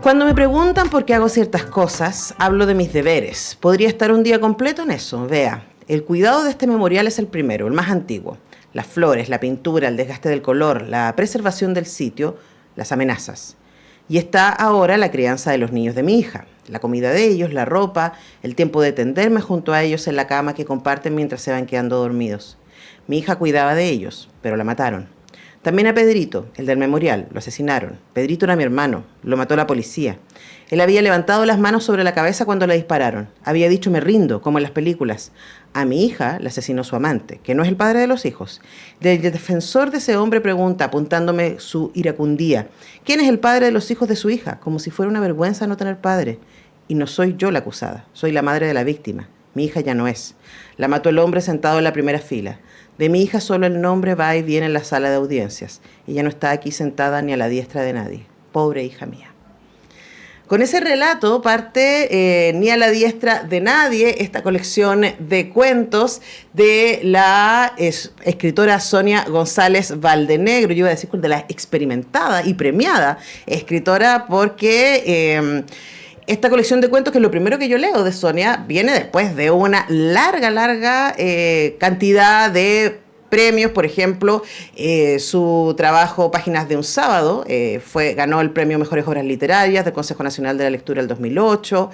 Cuando me preguntan por qué hago ciertas cosas, hablo de mis deberes. Podría estar un día completo en eso. Vea, el cuidado de este memorial es el primero, el más antiguo. Las flores, la pintura, el desgaste del color, la preservación del sitio, las amenazas. Y está ahora la crianza de los niños de mi hija, la comida de ellos, la ropa, el tiempo de tenderme junto a ellos en la cama que comparten mientras se van quedando dormidos. Mi hija cuidaba de ellos, pero la mataron. También a Pedrito, el del memorial, lo asesinaron. Pedrito era mi hermano, lo mató la policía. Él había levantado las manos sobre la cabeza cuando le dispararon. Había dicho me rindo, como en las películas. A mi hija la asesinó su amante, que no es el padre de los hijos. El defensor de ese hombre pregunta, apuntándome su iracundía, ¿quién es el padre de los hijos de su hija? Como si fuera una vergüenza no tener padre. Y no soy yo la acusada, soy la madre de la víctima. Mi hija ya no es. La mató el hombre sentado en la primera fila. De mi hija solo el nombre va y viene en la sala de audiencias. Ella no está aquí sentada ni a la diestra de nadie. Pobre hija mía. Con ese relato parte Ni a la diestra de nadie, esta colección de cuentos de la escritora Sonia González Valdenegro. Yo iba a decir de la experimentada y premiada escritora porque esta colección de cuentos, que es lo primero que yo leo de Sonia, viene después de una larga cantidad de premios. Por ejemplo, su trabajo Páginas de un sábado ganó el premio Mejores Obras Literarias del Consejo Nacional de la Lectura del 2008.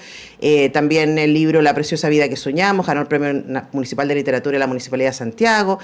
También el libro La preciosa vida que soñamos ganó el premio municipal de literatura de la Municipalidad de Santiago.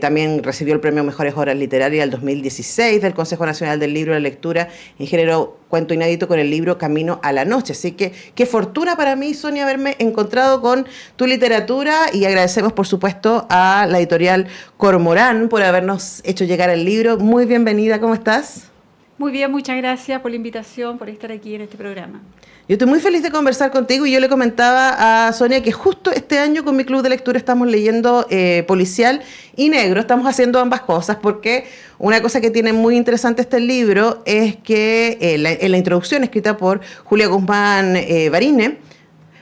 También recibió el premio Mejores Obras Literarias del 2016 del Consejo Nacional del Libro de la Lectura en género cuento inédito con el libro Camino a la Noche. Así que qué fortuna para mí, Sonia, haberme encontrado con tu literatura, y agradecemos, por supuesto, a la editorial Cormorán por habernos hecho llegar el libro. Muy bienvenida, ¿cómo estás? Muy bien, muchas gracias por la invitación, por estar aquí en este programa. Yo estoy muy feliz de conversar contigo, y yo le comentaba a Sonia que justo este año con mi club de lectura estamos leyendo policial y negro. Estamos haciendo ambas cosas porque una cosa que tiene muy interesante este libro es que en la introducción, escrita por Julia Guzmán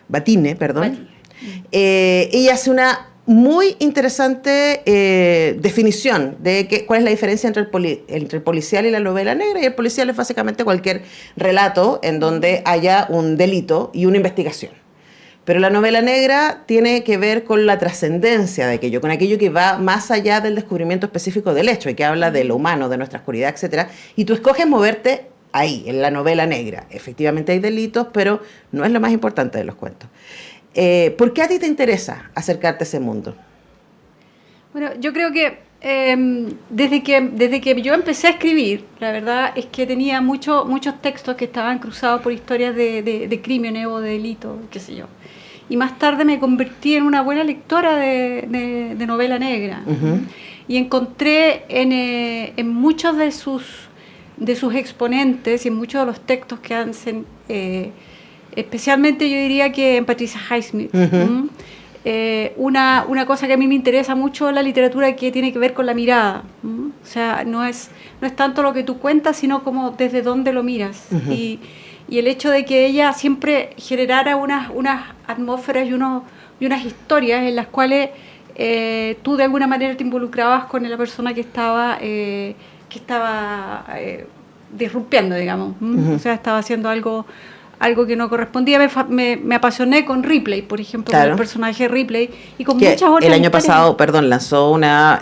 Batine, ella hace una muy interesante definición de cuál es la diferencia entre el policial y la novela negra. Y el policial es básicamente cualquier relato en donde haya un delito y una investigación. Pero la novela negra tiene que ver con la trascendencia de aquello, con aquello que va más allá del descubrimiento específico del hecho y que habla de lo humano, de nuestra oscuridad, etc. Y tú escoges moverte ahí, en la novela negra. Efectivamente hay delitos, pero no es lo más importante de los cuentos. ¿Por qué a ti te interesa acercarte a ese mundo? Bueno, yo creo que desde que yo empecé a escribir, la verdad es que tenía muchos textos que estaban cruzados por historias de crímenes o de delitos, qué sé yo. Y más tarde me convertí en una buena lectora de novela negra. Uh-huh. Y encontré en muchos de sus exponentes y en muchos de los textos que hacen... especialmente yo diría que en Patricia Highsmith, uh-huh. Una cosa que a mí me interesa mucho en la literatura, que tiene que ver con la mirada. O sea, no es tanto lo que tú cuentas, sino como desde dónde lo miras. Uh-huh. Y el hecho de que ella siempre generara unas atmósferas y unas historias en las cuales tú de alguna manera te involucrabas con la persona que estaba disrumpiendo, digamos. Uh-huh. O sea, estaba haciendo algo que no correspondía. Me apasioné con Ripley, por ejemplo, claro, con el personaje Ripley, y con que muchas otras el año historias. pasado, lanzó una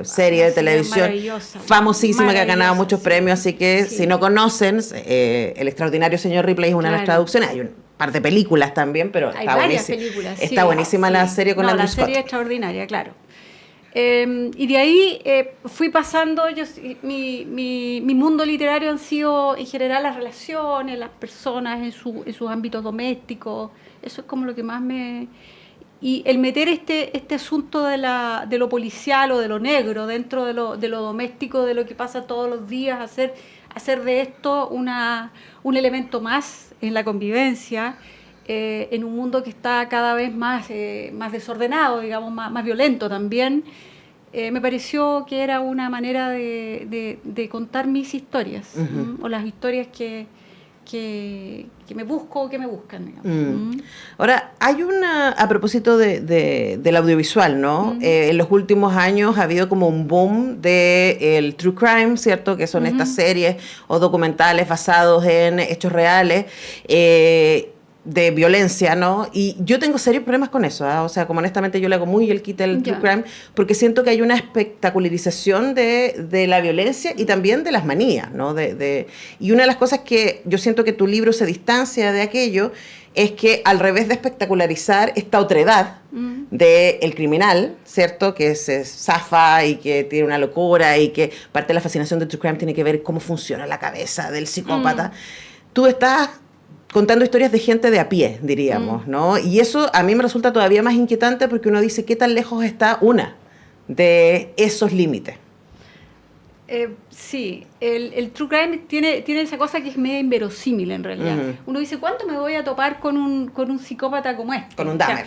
serie de televisión famosísima que ha ganado muchos premios, así que si no conocen El extraordinario señor Ripley, es una de las traducciones. Hay un par de películas también, pero está buenísima. Está buenísima la serie con Andrew Scott. La serie es extraordinaria, claro. Y de ahí fui pasando, mi mundo literario han sido en general las relaciones, las personas en sus ámbitos domésticos. Eso es como lo que más me... Y el meter este asunto de lo policial o de lo negro dentro de lo doméstico, de lo que pasa todos los días, hacer de esto un elemento más en la convivencia, en un mundo que está cada vez más desordenado, digamos, más violento también. Me pareció que era una manera de contar mis historias, uh-huh. o las historias que me busco o que me buscan, digamos. Ahora, hay a propósito del audiovisual, ¿no? En los últimos años ha habido como un boom del true crime, ¿cierto? Que son estas series o documentales basados en hechos reales, de violencia, ¿no? Y yo tengo serios problemas con eso, ¿eh? O sea, como honestamente yo le hago muy el quite al true crime, porque siento que hay una espectacularización de la violencia y también de las manías, ¿no? Y una de las cosas que yo siento que tu libro se distancia de aquello es que al revés de espectacularizar esta otredad del criminal, ¿cierto? Que se zafa y que tiene una locura y que parte de la fascinación del true crime tiene que ver cómo funciona la cabeza del psicópata. Tú estás contando historias de gente de a pie, diríamos, ¿no? Y eso a mí me resulta todavía más inquietante porque uno dice, ¿qué tan lejos está una de esos límites? Sí, el true crime tiene esa cosa que es medio inverosímil en realidad. Uno dice, ¿cuánto me voy a topar con un psicópata como este? Con un Dahmer.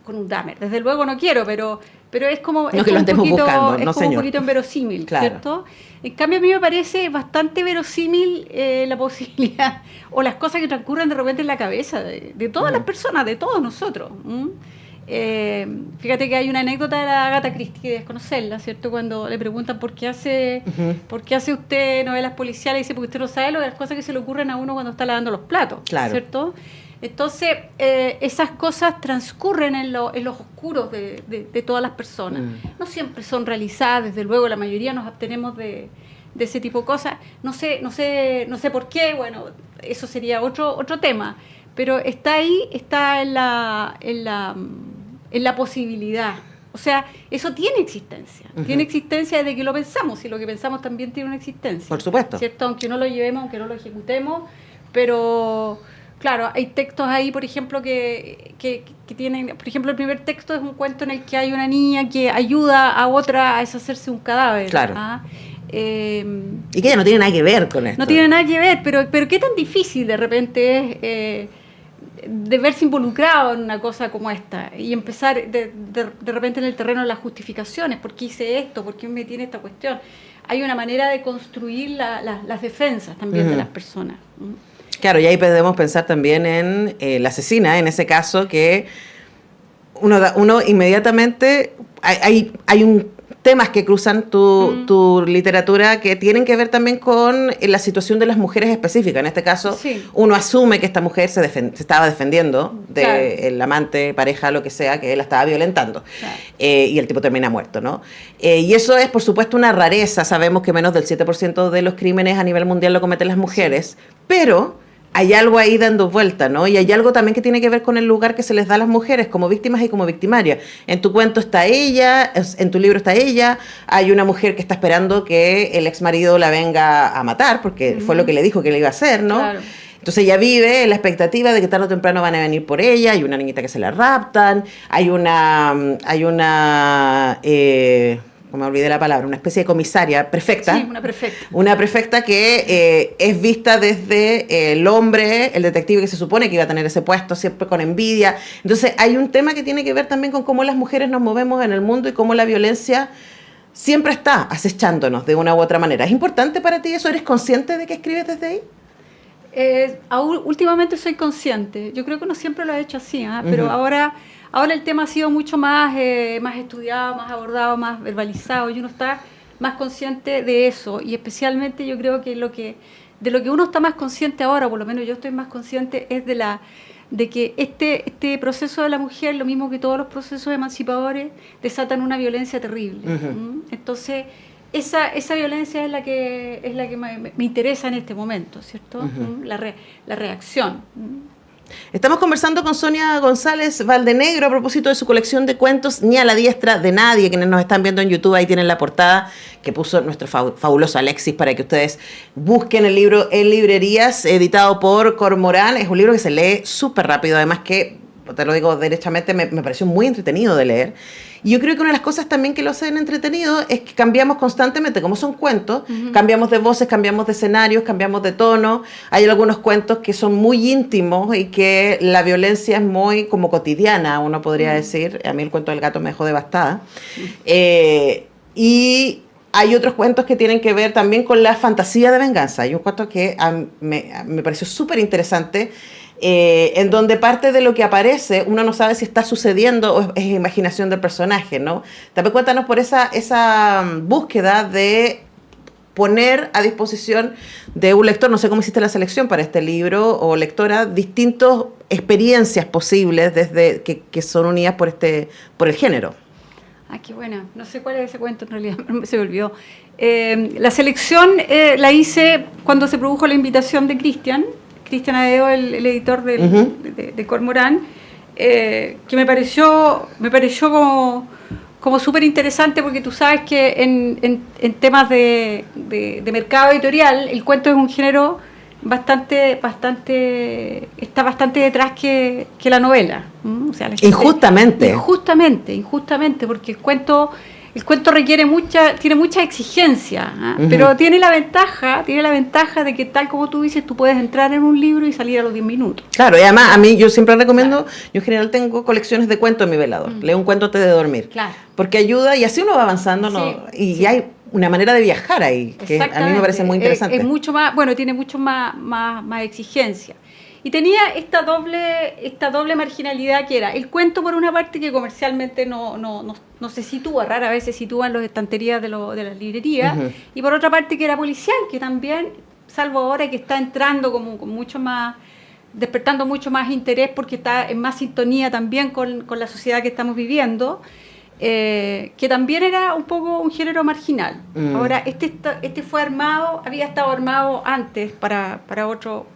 Con un Dahmer. Desde luego no quiero, pero es como, no, que lo estemos buscando, no, un poquito inverosímil, claro. ¿Cierto? En cambio, a mí me parece bastante verosímil la posibilidad o las cosas que transcurren de repente en la cabeza de todas las personas, de todos nosotros. Fíjate que hay una anécdota de la Agatha Christie, que desconocerla, ¿cierto? Cuando le preguntan por qué hace usted novelas policiales, dice, porque usted no sabe las cosas que se le ocurren a uno cuando está lavando los platos, claro. ¿Cierto? Entonces, esas cosas transcurren en los oscuros de todas las personas. No siempre son realizadas, desde luego, la mayoría nos abstenemos de ese tipo de cosas. No sé por qué, bueno, eso sería otro tema, pero está ahí, está en la posibilidad. O sea, eso tiene existencia. Tiene existencia desde que lo pensamos, y lo que pensamos también tiene una existencia. Por supuesto. ¿Cierto? Aunque no lo llevemos, aunque no lo ejecutemos, pero claro, hay textos ahí, por ejemplo, que tienen, por ejemplo, el primer texto es un cuento en el que hay una niña que ayuda a otra a deshacerse de un cadáver. Claro. Y que ya no tiene nada que ver con esto. No tiene nada que ver, pero qué tan difícil de repente es de verse involucrado en una cosa como esta y empezar de repente en el terreno de las justificaciones. ¿Por qué hice esto? ¿Por qué me metí en esta cuestión? Hay una manera de construir las defensas también de las personas. Claro, y ahí podemos pensar también en la asesina, en ese caso, que uno inmediatamente hay un temas que cruzan tu literatura que tienen que ver también con la situación de las mujeres específicas. En este caso, uno asume que esta mujer se estaba defendiendo del amante, pareja, lo que sea, que él la estaba violentando. Claro. Y el tipo termina muerto, ¿no? Y eso es, por supuesto, una rareza. Sabemos que menos del 7% de los crímenes a nivel mundial lo cometen las mujeres, pero hay algo ahí dando vuelta, ¿no? Y hay algo también que tiene que ver con el lugar que se les da a las mujeres como víctimas y como victimarias. En tu cuento está ella, en tu libro está ella, hay una mujer que está esperando que el exmarido la venga a matar, porque fue lo que le dijo que le iba a hacer, ¿no? Claro. Entonces ella vive en la expectativa de que tarde o temprano van a venir por ella, hay una niñita que se la raptan, hay una me olvidé la palabra, una especie de comisaria, prefecta. Sí, una prefecta. Una prefecta que es vista desde el hombre, el detective que se supone que iba a tener ese puesto, siempre con envidia. Entonces hay un tema que tiene que ver también con cómo las mujeres nos movemos en el mundo y cómo la violencia siempre está acechándonos de una u otra manera. ¿Es importante para ti eso? ¿Eres consciente de que escribes desde ahí? Últimamente soy consciente. Yo creo que uno siempre lo ha hecho así, pero ahora el tema ha sido mucho más estudiado, más abordado, más verbalizado, y uno está más consciente de eso. Y especialmente yo creo que de lo que uno está más consciente ahora, por lo menos yo estoy más consciente, es de que este proceso de la mujer, lo mismo que todos los procesos emancipadores, desatan una violencia terrible. Entonces, esa violencia es la que me interesa en este momento, ¿cierto? La reacción. Estamos conversando con Sonia González Valdenegro a propósito de su colección de cuentos Ni a la diestra de nadie. Quienes nos están viendo en YouTube, ahí tienen la portada que puso nuestro fabuloso Alexis para que ustedes busquen el libro en librerías, editado por Cormorán. Es un libro que se lee súper rápido, además que, te lo digo derechamente, me pareció muy entretenido de leer. Y yo creo que una de las cosas también que lo hacen entretenido es que cambiamos constantemente, como son cuentos, cambiamos de voces, cambiamos de escenarios, cambiamos de tono. Hay algunos cuentos que son muy íntimos y que la violencia es muy como cotidiana, uno podría decir. A mí el cuento del gato me dejó devastada. Y hay otros cuentos que tienen que ver también con la fantasía de venganza. Hay un cuento que me pareció súper interesante, en donde parte de lo que aparece uno no sabe si está sucediendo o es imaginación del personaje, ¿no? También cuéntanos por esa búsqueda de poner a disposición de un lector, no sé cómo hiciste la selección para este libro, o lectora, distintas experiencias posibles desde que son unidas por el género. Ah, qué buena. No sé cuál es ese cuento en realidad, se me olvidó. La selección la hice cuando se produjo la invitación de Cristian Adeo, el editor de Cormorán, que me pareció como súper interesante, porque tú sabes que en temas de mercado editorial el cuento es un género está bastante detrás que la novela. O sea, la gente, injustamente, porque el cuento tiene mucha exigencia, pero tiene la ventaja de que, tal como tú dices, tú puedes entrar en un libro y salir a los 10 minutos. Claro, y además a mí yo siempre recomiendo, yo en general tengo colecciones de cuentos en mi velador, leo un cuento antes de dormir, claro, porque ayuda y así uno va avanzando, ¿no? Y hay una manera de viajar ahí, que a mí me parece muy interesante. Es mucho más, tiene mucho más exigencia. Y tenía esta doble marginalidad, que era el cuento, por una parte, que comercialmente no se sitúa, rara vez se sitúa en las estanterías de las librerías, y por otra parte que era policial, que también, salvo ahora que está entrando como con mucho más, despertando mucho más interés, porque está en más sintonía también con la sociedad que estamos viviendo, que también era un poco un género marginal. Ahora, este fue armado, había estado armado antes para otros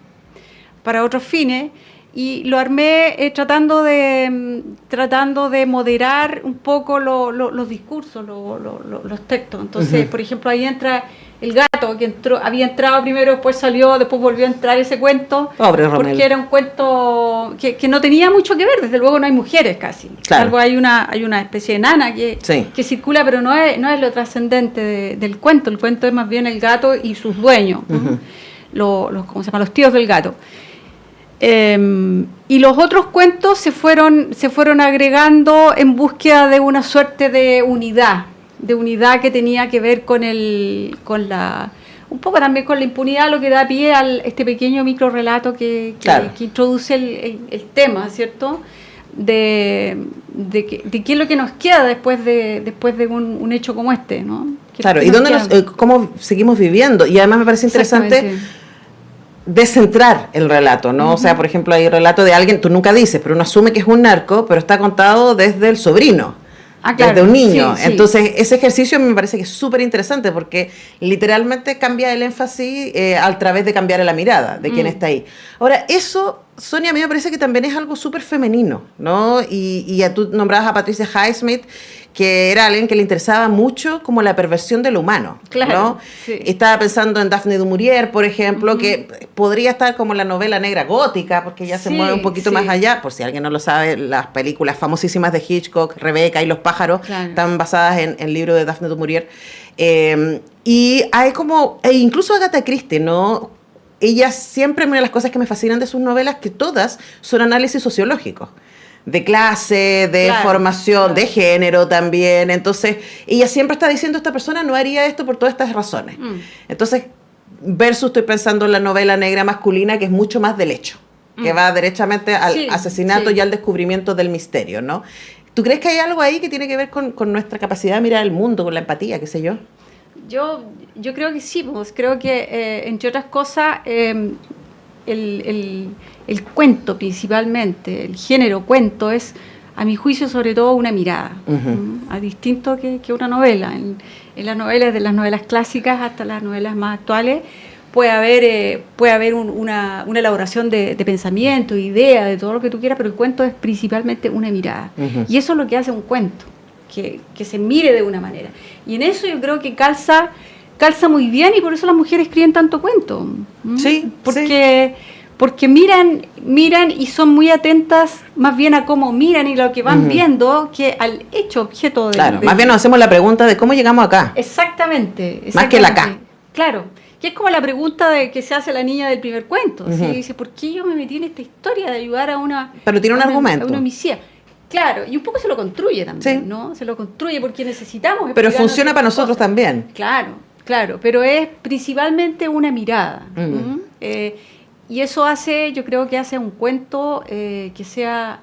fines, y lo armé tratando de moderar un poco los discursos, los textos. Entonces, por ejemplo, ahí entra El gato, que había entrado primero, después salió, después volvió a entrar ese cuento. Pobre Romel. Porque era un cuento que no tenía mucho que ver, desde luego no hay mujeres casi. Claro. Salvo hay una especie de nana que circula, pero no es lo trascendente del cuento. El cuento es más bien el gato y sus dueños, ¿cómo se llama? Los tíos del gato. Y los otros cuentos se fueron agregando en búsqueda de una suerte de unidad que tenía que ver un poco también con la impunidad, lo que da pie a este pequeño microrelato que introduce el tema, ¿cierto? De qué es lo que nos queda después de un hecho como este, ¿no? Claro, y cómo seguimos viviendo. Y además me parece interesante descentrar el relato, ¿no? O sea, por ejemplo, hay relato de alguien, tú nunca dices, pero uno asume que es un narco, pero está contado desde el sobrino, desde un niño. Sí. Entonces, ese ejercicio me parece que es súper interesante, porque literalmente cambia el énfasis a través de cambiar la mirada de quien está ahí. Ahora, eso, Sonia, a mí me parece que también es algo súper femenino, ¿no? Y tú nombrabas a Patricia Highsmith, que era alguien que le interesaba mucho como la perversión de lo humano, claro, ¿no? Sí. Estaba pensando en Daphne du Maurier, por ejemplo, que podría estar como la novela negra gótica, porque ya se mueve un poquito más allá. Por si alguien no lo sabe, las películas famosísimas de Hitchcock, Rebeca y los pájaros, están basadas en el libro de Daphne du Maurier. Y hay incluso Agatha Christie, ¿no? Ella siempre, una de las cosas que me fascinan de sus novelas, que todas son análisis sociológicos, de clase, de formación, de género también. Entonces, ella siempre está diciendo, esta persona no haría esto por todas estas razones. Entonces, versus, estoy pensando en la novela negra masculina, que es mucho más del hecho, que va derechamente al asesinato y al descubrimiento del misterio, ¿no? ¿Tú crees que hay algo ahí que tiene que ver con nuestra capacidad de mirar el mundo, con la empatía, qué sé yo? Yo creo que sí, pues creo que, entre otras cosas, el cuento principalmente, el género cuento, es, a mi juicio, sobre todo una mirada, a distinto que una novela. En las novelas, de las novelas clásicas hasta las novelas más actuales, puede haber una elaboración de pensamiento, de idea, de todo lo que tú quieras, pero el cuento es principalmente una mirada. Y eso es lo que hace un cuento, que se mire de una manera. Y en eso yo creo que calza muy bien, y por eso las mujeres escriben tanto cuento. Sí, porque miran y son muy atentas más bien a cómo miran y lo que van viendo, que al hecho objeto de... Claro, más bien nos hacemos la pregunta de cómo llegamos acá. Exactamente. Más que el acá. Claro, que es como la pregunta que se hace la niña del primer cuento. ¿Sí? Dice, ¿por qué yo me metí en esta historia de ayudar a una... Pero tiene un argumento. A una homicida. Claro, y un poco se lo construye también, Sí. ¿no? Se lo construye porque necesitamos... Pero explicarnos funciona para ciertas nosotros cosas. también. Claro, pero es principalmente una mirada. Mm. Y eso hace, yo creo que hace un cuento que sea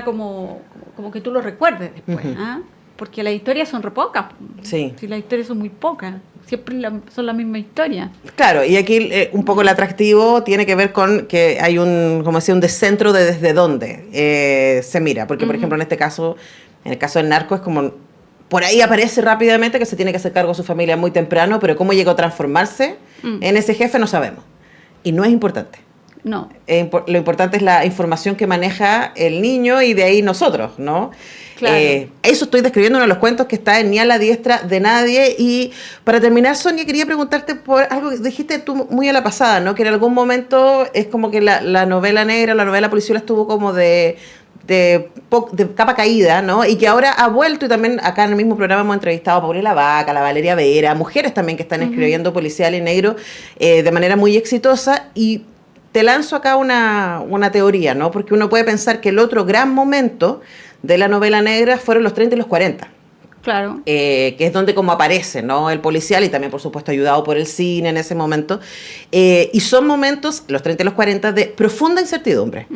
como que tú lo recuerdes después, Ujú. ¿ah? Porque las historias son re pocas. Sí. Si las historias son muy pocas, siempre son la misma historia. Claro, y aquí un poco el atractivo tiene que ver con que hay como decía, un descentro de desde dónde se mira. Porque, por Ujú. ejemplo, en el caso del narco, es como, por ahí aparece rápidamente que se tiene que hacer cargo de su familia muy temprano, pero cómo llegó a transformarse en ese jefe no sabemos. Y no es importante. No. Lo importante es la información que maneja el niño y de ahí nosotros, ¿no? Claro. Eso estoy describiendo uno de los cuentos que está en Ni a la diestra de nadie. Y para terminar, Sonia, quería preguntarte por algo que dijiste tú muy a la pasada, ¿no? Que en algún momento es como que la novela negra, la novela policial estuvo como de capa caída, ¿no? Y que ahora ha vuelto, y también acá en el mismo programa hemos entrevistado a Paulina Vaca, a la Valeria Vera, mujeres también que están escribiendo policial y negro de manera muy exitosa. Y te lanzo acá una teoría, ¿no? Porque uno puede pensar que el otro gran momento de la novela negra fueron los 30 y los 40. Claro. Que es donde como aparece, ¿no? El policial, y también, por supuesto, ayudado por el cine en ese momento. Y son momentos, los 30 y los 40, de profunda incertidumbre.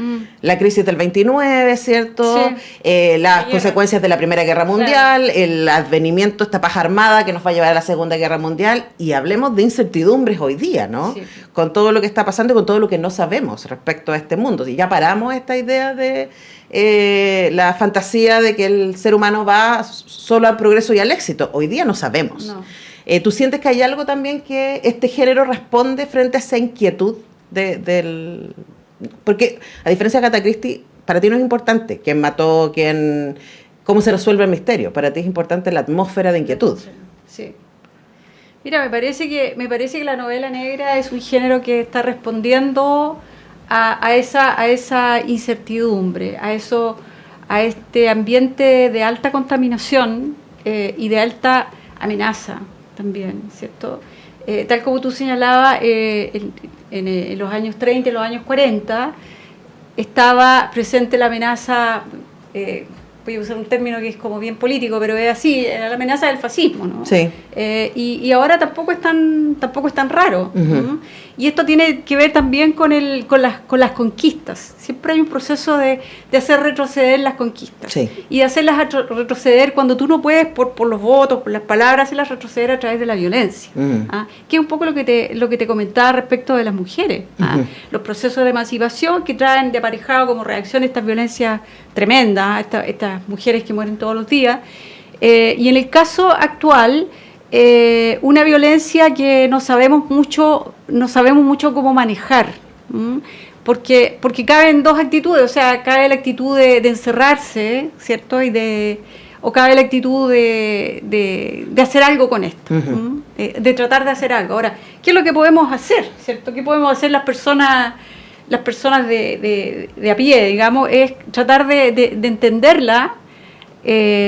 La crisis del 29, ¿cierto? Sí. Las consecuencias de la Primera Guerra Mundial, claro. El advenimiento, esta paja armada que nos va a llevar a la Segunda Guerra Mundial. Y hablemos de incertidumbres hoy día, ¿no? Sí. Con todo lo que está pasando y con todo lo que no sabemos respecto a este mundo. Si ya paramos esta idea de la fantasía de que el ser humano va solo al progreso y al éxito. Hoy día no sabemos. No. ¿Tú sientes que hay algo también que este género responde frente a esa inquietud del...? Porque, a diferencia de Agatha Christie, para ti no es importante quién mató, cómo se resuelve el misterio. Para ti es importante la atmósfera de inquietud. Sí. Mira, me parece que la novela negra es un género que está respondiendo a esa incertidumbre, a este ambiente de alta contaminación y de alta amenaza también, ¿cierto? Tal como tú señalabas, en los años 30 y los años 40 estaba presente la amenaza, voy a usar un término que es como bien político, pero es así, era la amenaza del fascismo, ¿no? Sí. Y ahora tampoco es tan raro. Uh-huh. Y esto tiene que ver también con las conquistas. Siempre hay un proceso de hacer retroceder las conquistas. Sí. Y de hacerlas retroceder cuando tú no puedes, por los votos, por las palabras, hacerlas retroceder a través de la violencia. Uh-huh. Que es un poco lo que te comentaba respecto de las mujeres. Uh-huh. Los procesos de emancipación que traen de aparejado como reacción estas violencias tremendas, estas mujeres que mueren todos los días. Y en el caso actual, una violencia que no sabemos mucho cómo manejar, porque caben dos actitudes, o sea, cabe la actitud de encerrarse, ¿cierto? O cabe la actitud de hacer algo con esto, uh-huh. De tratar de hacer algo. Ahora, ¿qué es lo que podemos hacer, ¿cierto? ¿Qué podemos hacer las personas de a pie, digamos? Es tratar de entenderla,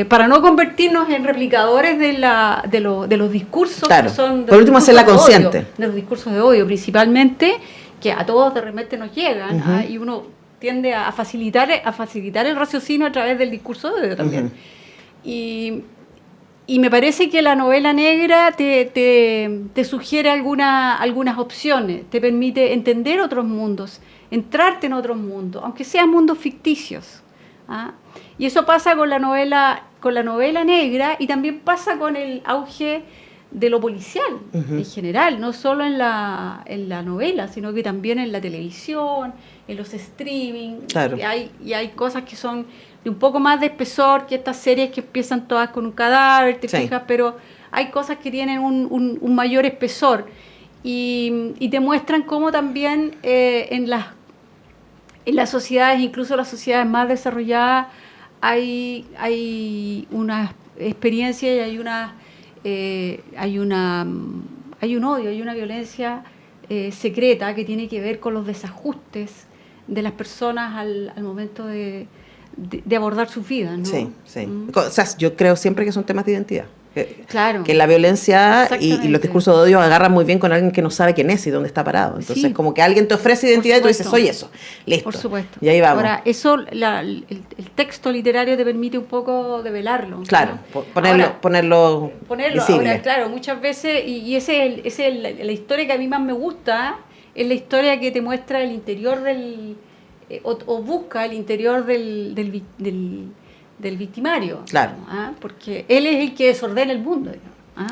para no convertirnos en replicadores de los discursos, claro. Que son por último hacerla consciente odio, de los discursos de odio principalmente, que a todos de repente nos llegan, uh-huh. Y uno tiende a facilitar el raciocinio a través del discurso de odio también. Uh-huh. Y me parece que la novela negra te sugiere algunas opciones, te permite entender otros mundos, entrarte en otros mundos, aunque sean mundos ficticios. Y eso pasa con la novela negra, y también pasa con el auge de lo policial, uh-huh. En general, no solo en la novela, sino que también en la televisión, en los streaming. Claro. Y hay cosas que son de un poco más de espesor que estas series que empiezan todas con un cadáver, te fijas, pero hay cosas que tienen un mayor espesor y te muestran cómo también en las sociedades, incluso las sociedades más desarrolladas, hay una experiencia y hay un odio, hay una violencia secreta que tiene que ver con los desajustes de las personas al momento de abordar sus vidas, ¿no? Sí. O sea, yo creo siempre que son temas de identidad. Claro. Que la violencia y los Exactamente. discursos de odio agarran muy bien con alguien que no sabe quién es y dónde está parado. Entonces, Sí. como que alguien te ofrece identidad y tú dices, supuesto. soy eso. Listo. Por supuesto. Y ahí vamos. Ahora, eso, el texto literario te permite un poco develarlo. ¿no? Claro, Ahora, ponerlo ponerlo. visible. Ahora, claro, muchas veces, y la historia que a mí más me gusta, es la historia que te muestra el interior del, o busca el interior del victimario. Claro. ¿Ah? Porque él es el que desordena el mundo. Digamos, ¿ah?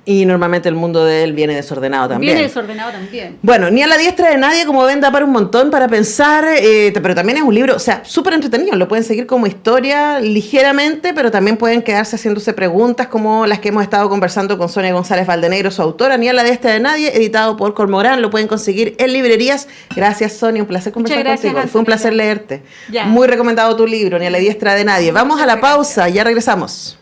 Y normalmente el mundo de él viene desordenado también. Viene desordenado también. Bueno, Ni a la diestra de nadie, como ven, da para un montón para pensar, pero también es un libro, o sea, súper entretenido, lo pueden seguir como historia ligeramente, pero también pueden quedarse haciéndose preguntas como las que hemos estado conversando con Sonia González Valdenegro, su autora, Ni a la diestra de nadie, editado por Cormorán, lo pueden conseguir en librerías. Gracias, Sonia, un placer conversar Muchas gracias, contigo, fue un placer Antonella. leerte. Ya. Muy recomendado tu libro, Ni a la diestra de nadie. Vamos a la Muchas pausa, ya regresamos.